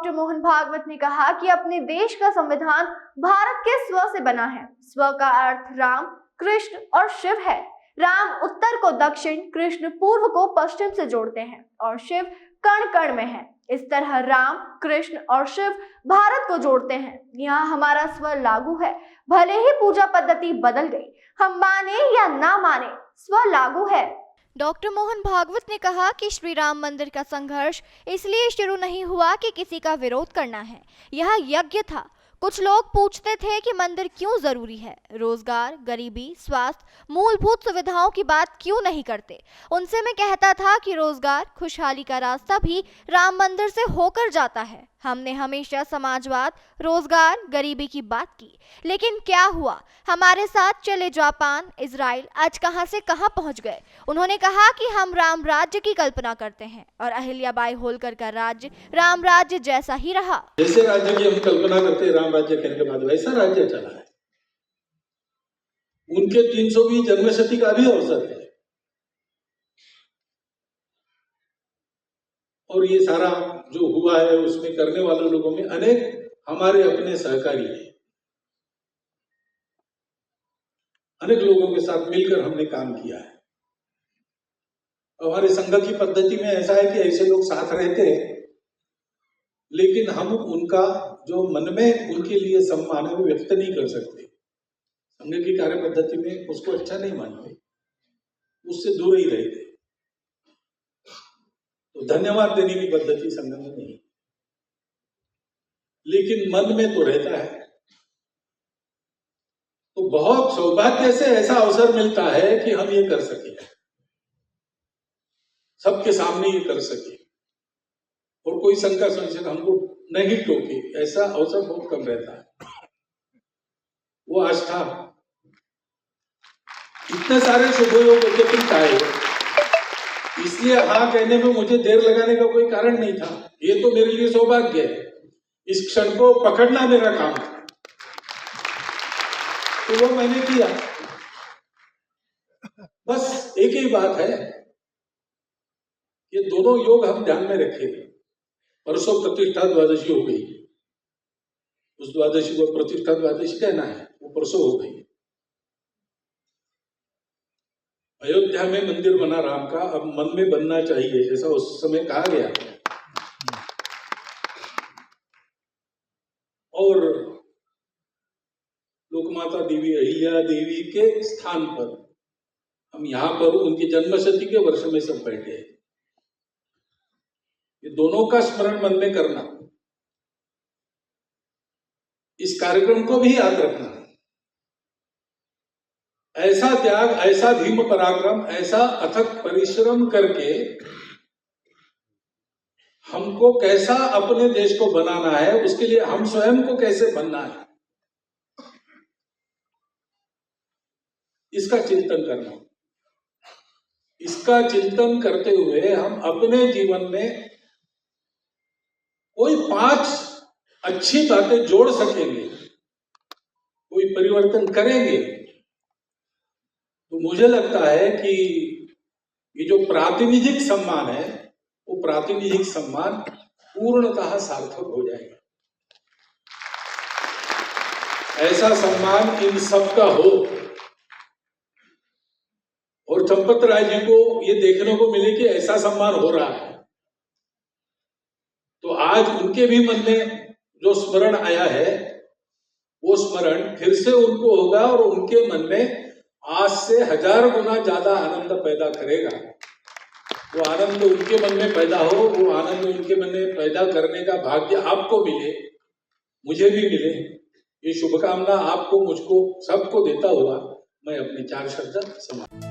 Doctor Mohan Bhagwat ने कहा कि अपने देश का संविधान भारत के स्व से बना है। स्व का अर्थ राम, कृष्ण और शिव है। राम उत्तर को दक्षिण, कृष्ण पूर्व को पश्चिम से जोड़ते हैं और शिव कण कण में है। इस तरह राम, कृष्ण और शिव भारत को जोड़ते हैं। यहाँ हमारा स्व लागू है। भले ही पूजा पद्धति बदल गई, हम माने या ना माने, स्व लागू है। डॉक्टर मोहन भागवत ने कहा कि श्री राम मंदिर का संघर्ष इसलिए शुरू नहीं हुआ कि किसी का विरोध करना है। यह यज्ञ था। कुछ लोग पूछते थे कि मंदिर क्यों जरूरी है, रोजगार, गरीबी, स्वास्थ्य, मूलभूत सुविधाओं की बात क्यों नहीं करते। उनसे मैं कहता था कि रोजगार, खुशहाली का रास्ता भी राम मंदिर से होकर जाता है। हमने हमेशा समाजवाद, रोजगार, गरीबी की बात की, लेकिन क्या हुआ? हमारे साथ चले जापान, इजराइल आज कहां से कहां पहुंच गए। उन्होंने कहा कि हम राम राज्य की कल्पना करते हैं और अहिल्याबाई होलकर का राज्य राम राज्य जैसा ही रहा। जैसे राज्य की हम कल्पना करते हैं, राम राज्य कहने के बाद वैसा राज्य चला है। उनके 320 जन्मशती का भी अवसर है और ये सारा जो हुआ है उसमें करने वाले लोगों में अनेक हमारे अपने सहकारी हैं। अनेक लोगों के साथ मिलकर हमने काम किया है। हमारे संघ की पद्धति में ऐसा है कि ऐसे लोग साथ रहते हैं, लेकिन हम उनका जो मन में उनके लिए सम्मान है वो व्यक्त नहीं कर सकते। संघ की कार्य पद्धति में उसको अच्छा नहीं मानते, उससे दूर ही रहते। तो धन्यवाद देने की पद्धति संघ में नहीं, लेकिन मन में तो रहता है। तो बहुत सौभाग्य से ऐसा अवसर मिलता है कि हम ये कर सके, सबके सामने ये कर सके और कोई शंका संशय हमको नहीं टोके, ऐसा अवसर बहुत कम रहता है। वो आस्था, इतने सारे शुभयोग एकत्रित आए, इसलिए हाँ कहने में मुझे देर लगाने का कोई कारण नहीं था। ये तो मेरे लिए सौभाग्य है, इस क्षण को पकड़ना मेरा काम था, तो वो मैंने किया। बस एक ही बात है, ये दोनों योग हम ध्यान में रखें। परसों प्रतिष्ठा द्वादशी हो गई, उस द्वादशी को प्रतिष्ठा द्वादशी कहना है, वो परसों हो गई। अयोध्या में मंदिर बना राम का, अब मन में बनना चाहिए, ऐसा उस समय कहा गया। और लोकमाता देवी अहिल्या देवी के स्थान पर हम यहाँ पर उनकी जन्मशती के वर्ष में सब बैठे हैं। ये दोनों का स्मरण मन में करना, इस कार्यक्रम को भी याद रखना। ऐसा त्याग, ऐसा भीम पराक्रम, ऐसा अथक परिश्रम करके हमको कैसा अपने देश को बनाना है, उसके लिए हम स्वयं को कैसे बनना है, इसका चिंतन करना। इसका चिंतन करते हुए हम अपने जीवन में कोई 5 अच्छी बातें जोड़ सकेंगे, कोई परिवर्तन करेंगे, तो मुझे लगता है कि ये जो प्रातिनिधिक सम्मान है, वो प्रातिनिधिक सम्मान पूर्णतः सार्थक हो जाएगा। ऐसा सम्मान इन सबका हो और चंपत राय जी को ये देखने को मिले कि ऐसा सम्मान हो रहा है, तो आज उनके भी मन में जो स्मरण आया है, वो स्मरण फिर से उनको होगा और उनके मन में आज से 1000 गुना ज्यादा आनंद पैदा करेगा। वो आनंद उनके मन में पैदा हो, वो आनंद उनके मन में पैदा करने का भाग्य आपको मिले, मुझे भी मिले। ये शुभकामना आपको, मुझको, सबको देता हुआ मैं अपने 4 शब्द समाप्त।